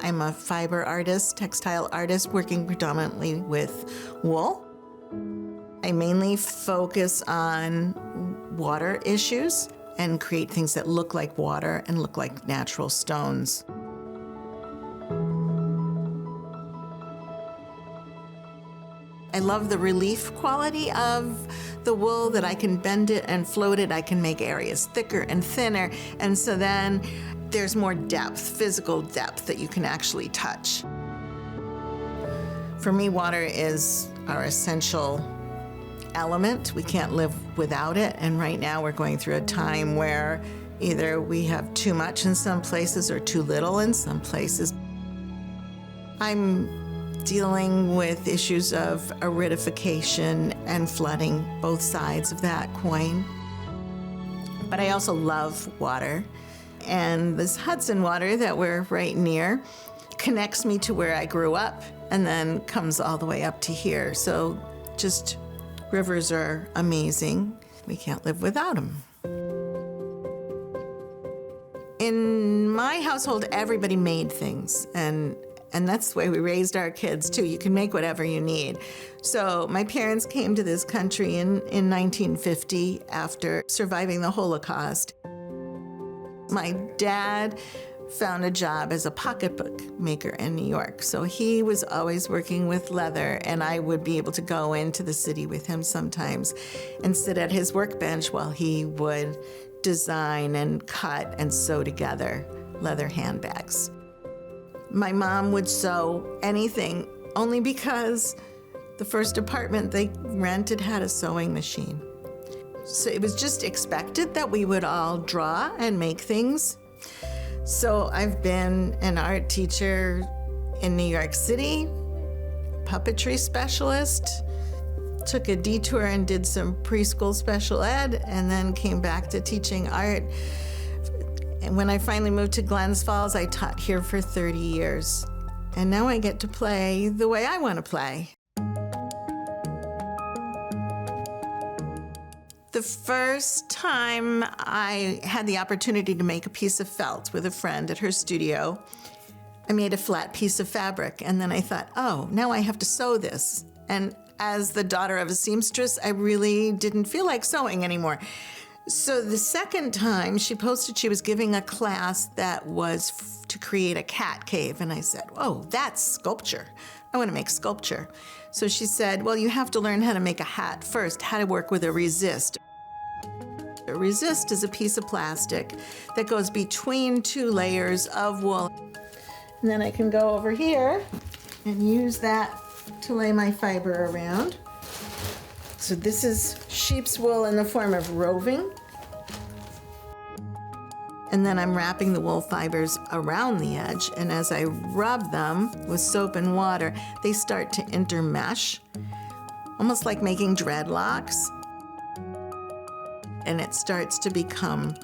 I'm a fiber artist, textile artist, working predominantly with wool. I mainly focus on water issues and create things that look like water and look like natural stones. I love the relief quality of the wool, that I can bend it and float it. I can make areas thicker and thinner, and so then there's more depth, physical depth that you can actually touch. For me, water is our essential element. We can't live without it, and right now we're going through a time where either we have too much in some places or too little in some places. I'm dealing with issues of aridification and flooding, both sides of that coin. But I also love water. And this Hudson water that we're right near connects me to where I grew up and then comes all the way up to here. So just rivers are amazing. We can't live without them. In my household, everybody made things, and that's the way we raised our kids too. You can make whatever you need. So my parents came to this country in 1950 after surviving the Holocaust. My dad found a job as a pocketbook maker in New York. So he was always working with leather, and I would be able to go into the city with him sometimes and sit at his workbench while he would design and cut and sew together leather handbags. My mom would sew anything, only because the first apartment they rented had a sewing machine. So it was just expected that we would all draw and make things. So I've been an art teacher in New York City, puppetry specialist, took a detour and did some preschool special ed, and then came back to teaching art. And when I finally moved to Glens Falls, I taught here for 30 years. And now I get to play the way I want to play. The first time I had the opportunity to make a piece of felt with a friend at her studio, I made a flat piece of fabric, and then I thought, oh, now I have to sew this. And as the daughter of a seamstress, I really didn't feel like sewing anymore. So the second time, she posted she was giving a class that was to create a cat cave, and I said, oh, that's sculpture. I want to make sculpture. So she said, well, you have to learn how to make a hat first, how to work with a resist. A resist is a piece of plastic that goes between two layers of wool. And then I can go over here and use that to lay my fiber around. So this is sheep's wool in the form of roving. And then I'm wrapping the wool fibers around the edge, and as I rub them with soap and water, they start to intermesh, almost like making dreadlocks. And it starts to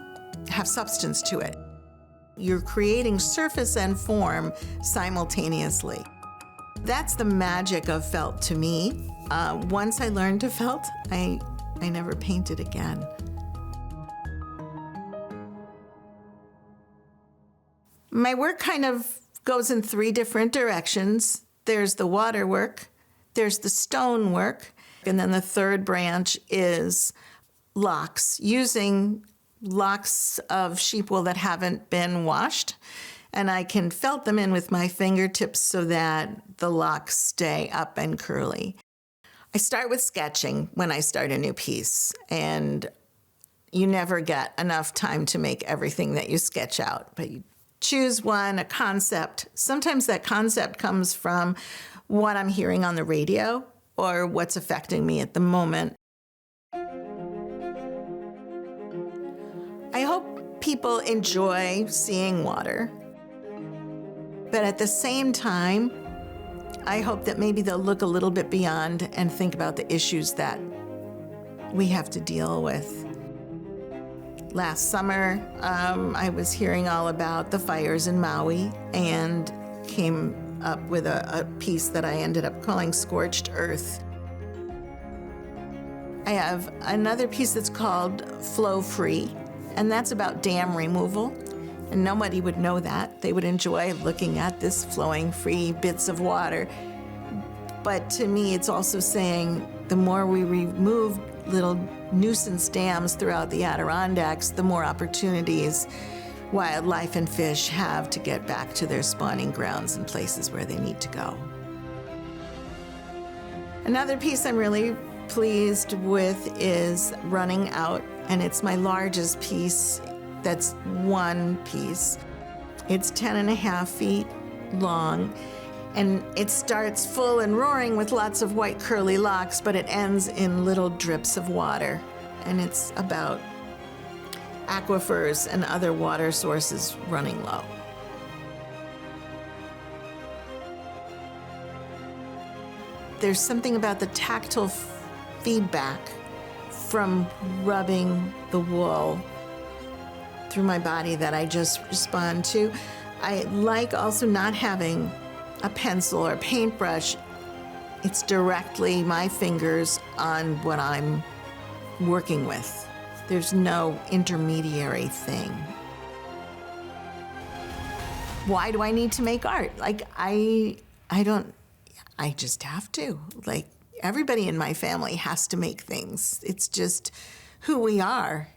have substance to it. You're creating surface and form simultaneously. That's the magic of felt to me. Once I learned to felt, I never painted again. My work kind of goes in three different directions. There's the water work, there's the stone work, and then the third branch is locks, using locks of sheep wool that haven't been washed. And I can felt them in with my fingertips so that the locks stay up and curly. I start with sketching when I start a new piece, and you never get enough time to make everything that you sketch out, but you choose one, a concept. Sometimes that concept comes from what I'm hearing on the radio or what's affecting me at the moment. I hope people enjoy seeing water, but at the same time, I hope that maybe they'll look a little bit beyond and think about the issues that we have to deal with. Last summer, I was hearing all about the fires in Maui and came up with a piece that I ended up calling Scorched Earth. I have another piece that's called Flow Free, and that's about dam removal. And nobody would know that. They would enjoy looking at this flowing free bits of water. But to me, it's also saying the more we remove little nuisance dams throughout the Adirondacks, the more opportunities wildlife and fish have to get back to their spawning grounds and places where they need to go. Another piece I'm really pleased with is Running Out, and it's my largest piece. That's one piece. It's 10.5 feet long, and it starts full and roaring with lots of white curly locks, but it ends in little drips of water, and it's about aquifers and other water sources running low. There's something about the tactile feedback from rubbing the wool through my body that I just respond to. I like also not having a pencil or paintbrush. It's directly my fingers on what I'm working with. There's no intermediary thing. Why do I need to make art? Like, I just have to. Like, everybody in my family has to make things. It's just who we are.